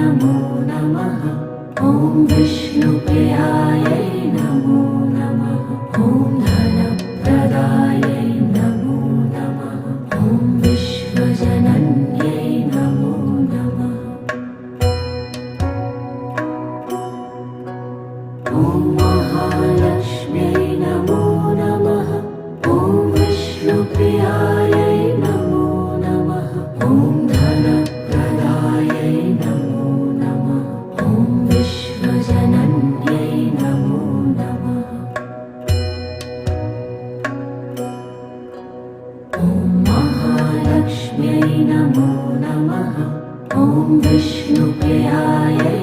नमो नमः। ॐ विष्णुप्रियायै नमो नमः। ॐ धनप्रदायै नमो नमः। ॐ विश्वजनन्यै नमो नमः। ॐ महालक्ष्म्यै नमो नमः। ॐ विष्णुप्रियायै नमो नमः। ॐ धनप्रदायै नमो नमः। ॐ विश्वजनन्यै नमो नमः। ॐ महालक्ष्म्यै नमो नमः। ॐ विष्णुप्रियायै